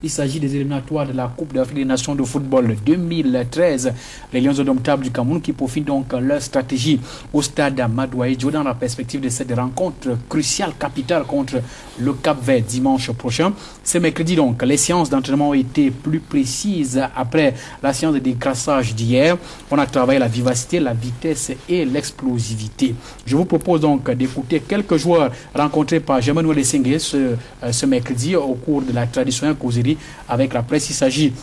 Il s'agit des éliminatoires de la Coupe d'Afrique des Nations de football 2013. Les Lions indomptables du Cameroun qui profitent donc leur stratégie au stade Amadou Ahidjo dans la perspective de cette rencontre cruciale, capitale contre le Cap-Vert dimanche prochain. Ce mercredi donc, les séances d'entraînement ont été plus précises après la séance de décrassage d'hier. On a travaillé la vivacité, la vitesse et l'explosivité. Je vous propose donc d'écouter quelques joueurs rencontrés par Germain Lessengue ce mercredi au cours de la traditionnelle causerie avec la presse. Il s'agit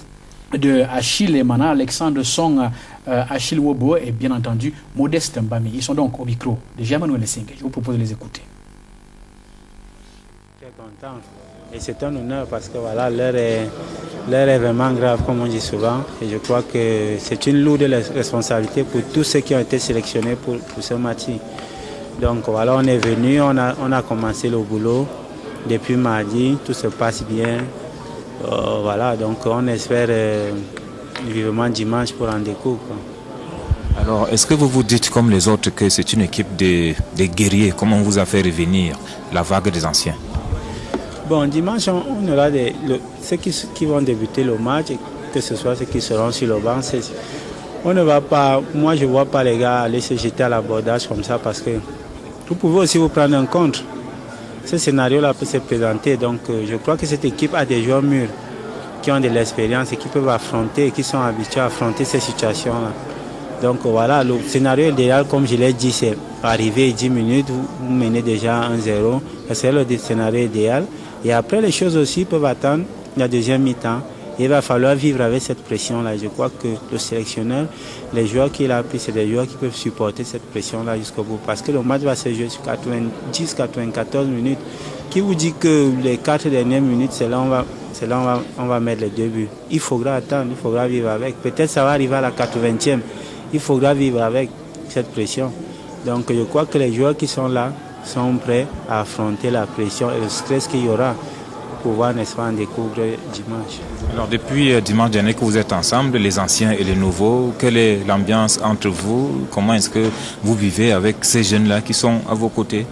de Achille Emana, Alexandre Song, Achille Wobo et bien entendu Modeste Mbami. Ils sont donc au micro de Germain Lessengue. Je vous propose de les écouter. Très content et c'est un honneur parce que voilà, l'heure est vraiment grave comme on dit souvent et je crois que c'est une lourde responsabilité pour tous ceux qui ont été sélectionnés pour ce match. Donc voilà, on est venu, on a commencé le boulot depuis mardi, tout se passe bien. Voilà, donc on espère vivement dimanche pour en découvrir. Alors, est-ce que vous vous dites comme les autres que c'est une équipe de guerriers? Comment on vous a fait revenir la vague des anciens? Bon, dimanche, on aura ceux qui vont débuter le match, que ce soit ceux qui seront sur le banc. On ne va pas, moi je ne vois pas les gars aller se jeter à l'abordage comme ça parce que vous pouvez aussi vous prendre en compte. Ce scénario-là peut se présenter. Donc je crois que cette équipe a des joueurs mûrs qui ont de l'expérience et qui peuvent affronter, qui sont habitués à affronter ces situations-là. Donc voilà, le scénario idéal, comme je l'ai dit, c'est arriver 10 minutes, vous menez déjà 1-0. C'est le scénario idéal. Et après, les choses aussi peuvent attendre la deuxième mi-temps. Il va falloir vivre avec cette pression-là. Je crois que le sélectionneur, les joueurs qu'il a pris, c'est des joueurs qui peuvent supporter cette pression-là jusqu'au bout. Parce que le match va se jouer sur 90-94 minutes. Qui vous dit que les 4 dernières minutes, c'est là où on va mettre les 2 buts. Il faudra attendre, il faudra vivre avec. Peut-être ça va arriver à la 80e. Il faudra vivre avec cette pression. Donc je crois que les joueurs qui sont là sont prêts à affronter la pression et le stress qu'il y aura pour pouvoir, n'est-ce pas, en découvrir dimanche. Alors depuis dimanche dernier que vous êtes ensemble, les anciens et les nouveaux, quelle est l'ambiance entre vous? Comment est-ce que vous vivez avec ces jeunes-là qui sont à vos côtés?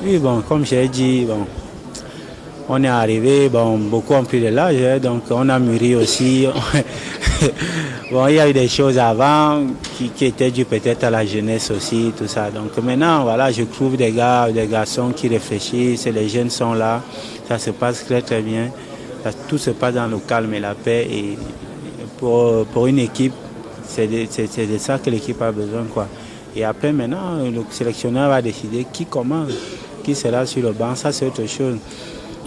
Oui, bon, comme j'ai dit, bon, on est arrivé, bon, beaucoup ont pris de l'âge, hein, donc on a mûri aussi. Bon, il y a eu des choses avant qui étaient dues peut-être à la jeunesse aussi, tout ça. Donc maintenant, voilà, je trouve des garçons qui réfléchissent, les jeunes sont là, ça se passe très très bien. Tout se passe dans le calme et la paix. Et pour une équipe, c'est de ça que l'équipe a besoin, quoi. Et après, maintenant, le sélectionneur va décider qui commence, qui sera sur le banc, ça c'est autre chose.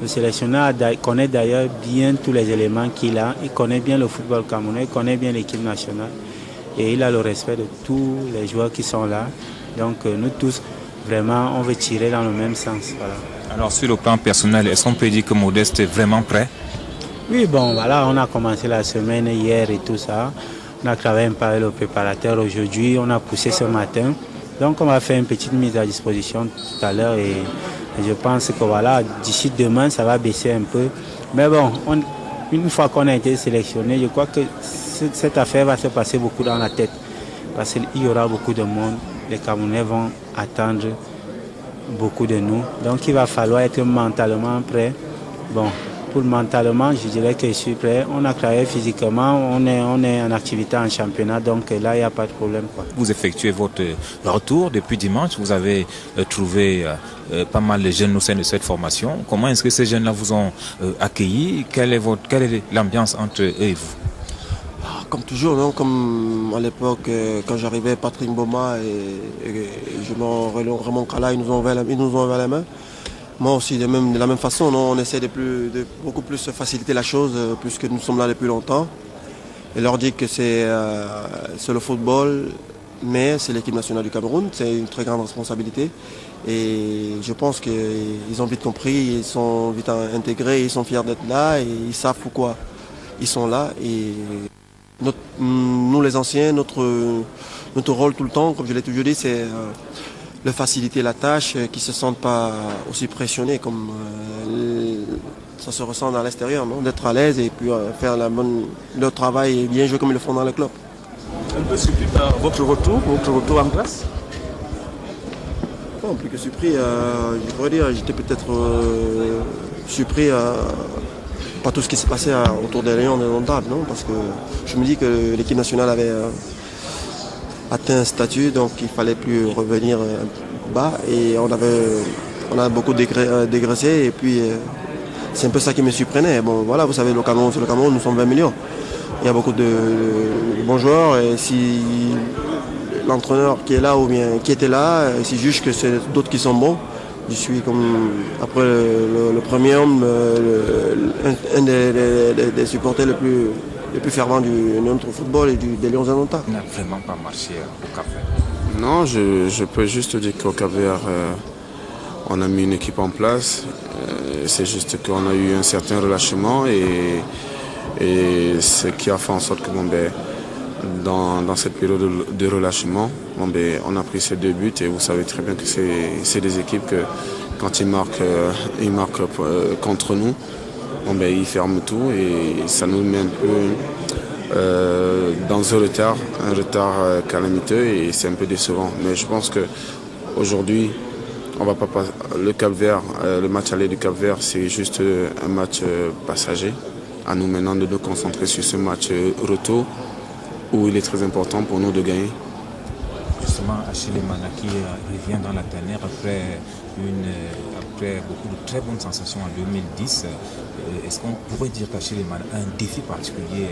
Le sélectionneur connaît d'ailleurs bien tous les éléments qu'il a. Il connaît bien le football camerounais, il connaît bien l'équipe nationale. Et il a le respect de tous les joueurs qui sont là. Donc nous tous, vraiment, on veut tirer dans le même sens. Voilà. Alors sur le plan personnel, est-ce qu'on peut dire que Modeste est vraiment prêt? Oui, bon, voilà, on a commencé la semaine hier et tout ça. On a travaillé par le préparateur aujourd'hui, on a poussé ce matin. Donc on va faire une petite mise à disposition tout à l'heure et je pense que voilà, d'ici demain, ça va baisser un peu. Mais bon, une fois qu'on a été sélectionné, je crois que cette affaire va se passer beaucoup dans la tête. Parce qu'il y aura beaucoup de monde. Les Camerounais vont attendre beaucoup de nous. Donc il va falloir être mentalement prêt. Bon, pour mentalement, je dirais que je suis prêt. On a travaillé physiquement, on est en activité en championnat, donc là, il n'y a pas de problème, quoi. Vous effectuez votre retour depuis dimanche. Vous avez trouvé pas mal de jeunes au sein de cette formation. Comment est-ce que ces jeunes-là vous ont accueilli? Quelle est l'ambiance entre eux et vous? Comme toujours, non? Comme à l'époque, quand j'arrivais, Patrick Mboma et Raymond Kala, ils nous ont ouvert la main. Moi aussi, de la même façon, non? On essaie de beaucoup plus faciliter la chose, puisque nous sommes là depuis longtemps. Et leur dire que c'est le football, mais c'est l'équipe nationale du Cameroun, c'est une très grande responsabilité. Et je pense qu'ils ont vite compris, ils sont vite intégrés, ils sont fiers d'être là et ils savent pourquoi ils sont là. Et nous les anciens, notre rôle tout le temps, comme je l'ai toujours dit, c'est de faciliter la tâche, qu'ils ne se sentent pas aussi pressionnés comme ça se ressent à l'extérieur, d'être à l'aise et puis faire leur travail et bien jouer comme ils le font dans le club. Un peu surpris par votre retour en classe? Non, plus que surpris, je pourrais dire, j'étais peut-être surpris pas tout ce qui s'est passé autour des Lions indomptables, non, parce que je me dis que l'équipe nationale avait atteint un statut, donc il fallait plus revenir bas et on a beaucoup dégraissé et puis c'est un peu ça qui me surprenait. Bon voilà, vous savez, le Cameroun, sur le Cameroun, nous sommes 20 millions. Il y a beaucoup de bons joueurs et si l'entraîneur qui est là ou bien qui était là, s'il juge que c'est d'autres qui sont bons, je suis comme après le premier homme, un des supporters les plus fervents de notre football et des Lions indomptables. Ça n'a vraiment pas marché au Cap-Vert. Non, je peux juste dire qu'au Cap-Vert, on a mis une équipe en place. C'est juste qu'on a eu un certain relâchement et ce qui a fait en sorte que dans cette période de relâchement, on a pris ces 2 buts et vous savez très bien que c'est des équipes que quand ils marquent contre nous, ils ferment tout et ça nous met un peu dans un retard calamiteux et c'est un peu décevant. Mais je pense qu'aujourd'hui, on va pas le Cap-Vert, le match aller du Cap-Vert, c'est juste un match passager. À nous maintenant de nous concentrer sur ce match retour où il est très important pour nous de gagner. Justement, Achille Manaki revient dans la dernière après beaucoup de très bonnes sensations en 2010. Est-ce qu'on pourrait dire qu'Achille Manaki a un défi particulier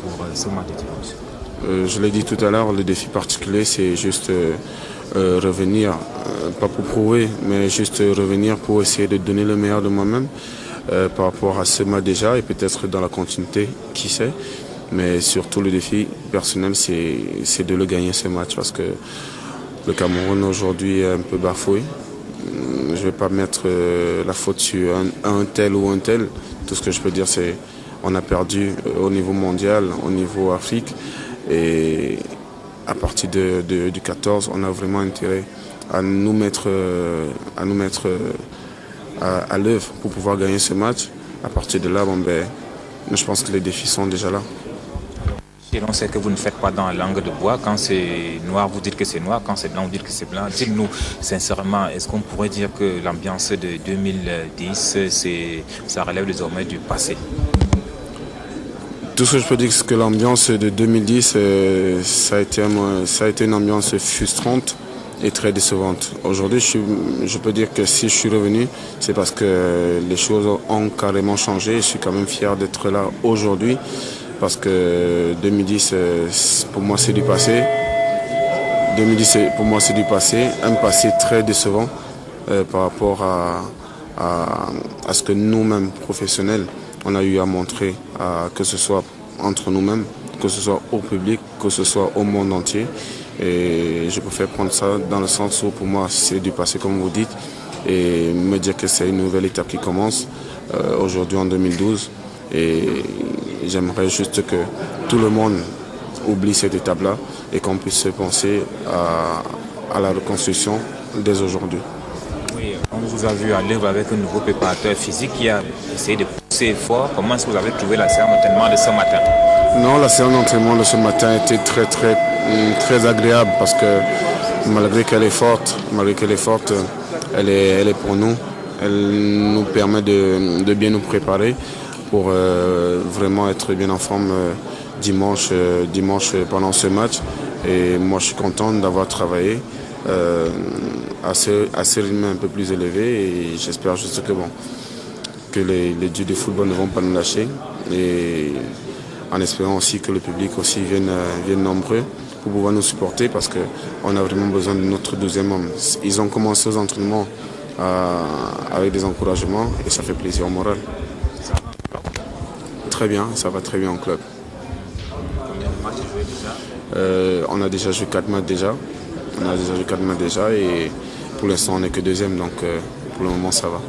pour ce match de dimanche? Je l'ai dit tout à l'heure, le défi particulier, c'est juste revenir, pas pour prouver, mais juste revenir pour essayer de donner le meilleur de moi-même par rapport à ce match déjà et peut-être dans la continuité, qui sait. Mais surtout le défi personnel, c'est de le gagner ce match parce que le Cameroun aujourd'hui est un peu bafoué. Je ne vais pas mettre la faute sur un tel ou un tel. Tout ce que je peux dire, c'est qu'on a perdu au niveau mondial, au niveau Afrique. Et à partir du 14, on a vraiment intérêt à nous mettre à l'œuvre pour pouvoir gagner ce match. À partir de là, je pense que les défis sont déjà là. On sait que vous ne faites pas dans la langue de bois. Quand c'est noir, vous dites que c'est noir. Quand c'est blanc, vous dites que c'est blanc. Dites-nous, sincèrement, est-ce qu'on pourrait dire que l'ambiance de 2010, ça relève désormais du passé? Tout ce que je peux dire, c'est que l'ambiance de 2010, ça a été une ambiance frustrante et très décevante. Aujourd'hui, je peux dire que si je suis revenu, c'est parce que les choses ont carrément changé. Je suis quand même fier d'être là aujourd'hui. Parce que 2010, pour moi, c'est du passé. 2010, pour moi, c'est du passé. Un passé très décevant par rapport à ce que nous-mêmes, professionnels, on a eu à montrer, que ce soit entre nous-mêmes, que ce soit au public, que ce soit au monde entier. Et je préfère prendre ça dans le sens où, pour moi, c'est du passé, comme vous dites, et me dire que c'est une nouvelle étape qui commence aujourd'hui en 2012. Et j'aimerais juste que tout le monde oublie cette étape-là et qu'on puisse penser à la reconstruction dès aujourd'hui. Oui, on vous a vu à l'œuvre avec un nouveau préparateur physique qui a essayé de pousser fort. Comment est-ce que vous avez trouvé la séance d'entraînement de ce matin? Non, la séance d'entraînement de ce matin était très agréable parce que malgré qu'elle est forte, elle est pour nous. Elle nous permet de bien nous préparer pour vraiment être bien en forme dimanche pendant ce match. Et moi, je suis content d'avoir travaillé à ce rythme un peu plus élevé et j'espère juste que les dieux du football ne vont pas nous lâcher et en espérant aussi que le public aussi vienne nombreux pour pouvoir nous supporter parce qu'on a vraiment besoin de notre 12e homme. Ils ont commencé aux entraînements avec des encouragements et ça fait plaisir au moral. Très bien, ça va très bien en club. Combien de matchs joués déjà? On a déjà joué 4 matchs déjà. Et pour l'instant on n'est que 2e, donc pour le moment ça va.